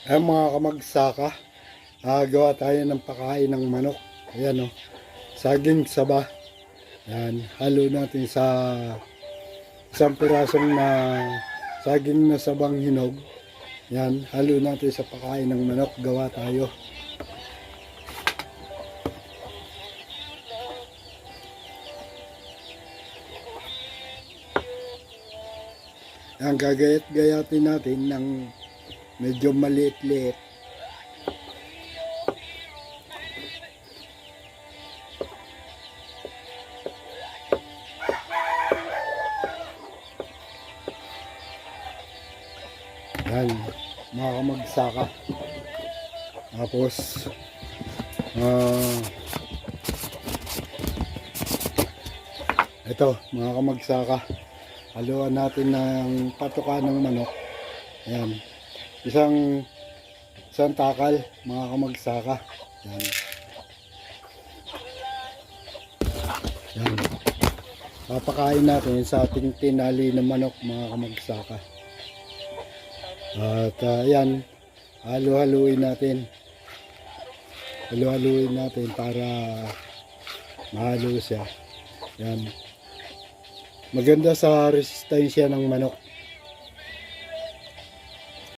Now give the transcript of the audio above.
Ay mga kamagsaka, gawa tayo ng pakain ng manok. Ayan o, saging saba. Ayan, halo natin sa isang pirasong na saging na sabang hinog. Ayan, halo natin sa pakain ng manok. Gawa tayo. Ayan, gagayat-gayatin natin ng medyo maliit-liit. Yan, mga kamagsaka. Tapos, ito, mga kamagsaka. Haluan natin ng patuka ng manok. Yan, isang takal, mga kamagsaka. Yan. Yan. Papakain natin sa ating tinali ng manok, mga kamagsaka. At yan, halu-haluin natin. Halu-haluin natin para mahalo siya. Yan. Maganda sa resistensya ng manok.